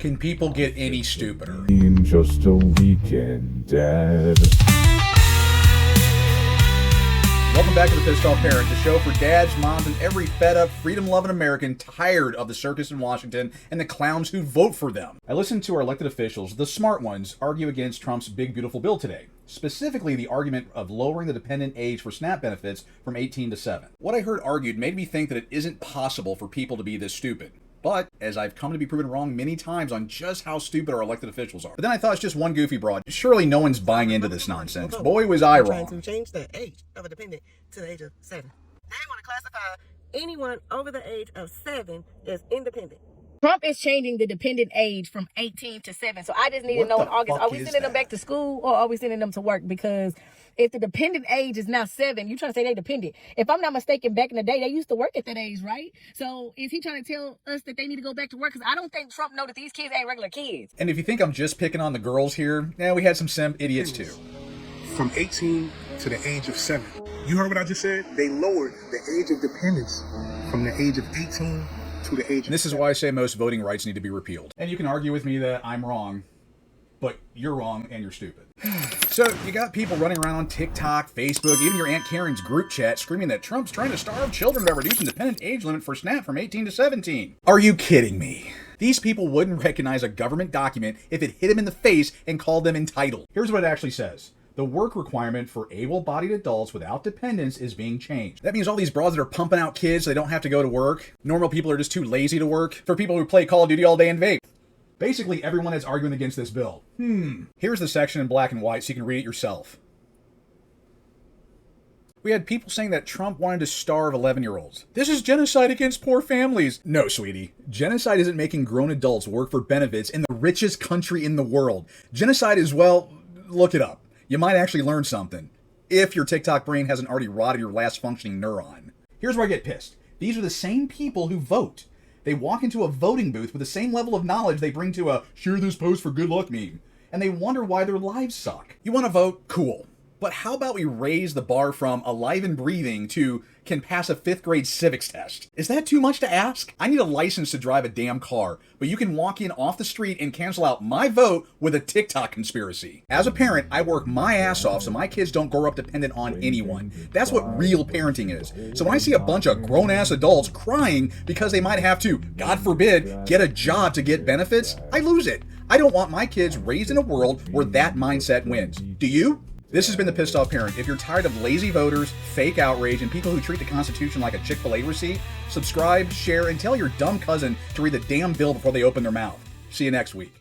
Can people get any stupider? In just a weekend, Dad. Welcome back to The Pissed Off Parent, the show for dads, moms, and every fed-up, freedom-loving American tired of the circus in Washington and the clowns who vote for them. I listened to our elected officials, the smart ones, argue against Trump's big, beautiful bill today. Specifically, the argument of lowering the dependent age for SNAP benefits from 18 to 7. What I heard argued made me think that it isn't possible for people to be this stupid. But, as I've come to be proven wrong many times on just how stupid our elected officials are. But then I thought it's just one goofy broad. Surely no one's buying into this nonsense. Boy, was I wrong. Trying to change the age of a dependent to the age of 7. They want to classify anyone over the age of 7 as independent. Trump is changing the dependent age from 18 to 7. So I just need to know in August, are we sending them back to school or are we sending them to work? Because if the dependent age is now 7, you're trying to say they dependent. If I'm not mistaken, back in the day, they used to work at that age, right? So is he trying to tell us that they need to go back to work? Because I don't think Trump know that these kids ain't regular kids. And if you think I'm just picking on the girls here, we had some simp idiots too. From 18 to the age of 7. You heard what I just said? They lowered the age of dependence from the age of 18 to the age of 7. This is why I say most voting rights need to be repealed. And you can argue with me that I'm wrong, but you're wrong and you're stupid. So, you got people running around on TikTok, Facebook, even your Aunt Karen's group chat screaming that Trump's trying to starve children by reducing the dependent age limit for SNAP from 18 to 17. Are you kidding me? These people wouldn't recognize a government document if it hit them in the face and called them entitled. Here's what it actually says. The work requirement for able-bodied adults without dependents is being changed. That means all these broads that are pumping out kids so they don't have to go to work. Normal people are just too lazy to work. For people who play Call of Duty all day and vape. Basically, everyone is arguing against this bill. Here's the section in black and white so you can read it yourself. We had people saying that Trump wanted to starve 11-year-olds. This is genocide against poor families. No, sweetie. Genocide isn't making grown adults work for benefits in the richest country in the world. Genocide is, well, look it up. You might actually learn something, if your TikTok brain hasn't already rotted your last functioning neuron. Here's where I get pissed. These are the same people who vote. They walk into a voting booth with the same level of knowledge they bring to a share this post for good luck meme, and they wonder why their lives suck. You want to vote? Cool. But how about we raise the bar from alive and breathing to can pass a 5th grade civics test? Is that too much to ask? I need a license to drive a damn car, but you can walk in off the street and cancel out my vote with a TikTok conspiracy. As a parent, I work my ass off so my kids don't grow up dependent on anyone. That's what real parenting is. So when I see a bunch of grown-ass adults crying because they might have to, God forbid, get a job to get benefits, I lose it. I don't want my kids raised in a world where that mindset wins. Do you? This has been The Pissed Off Parent. If you're tired of lazy voters, fake outrage, and people who treat the Constitution like a Chick-fil-A receipt, subscribe, share, and tell your dumb cousin to read the damn bill before they open their mouth. See you next week.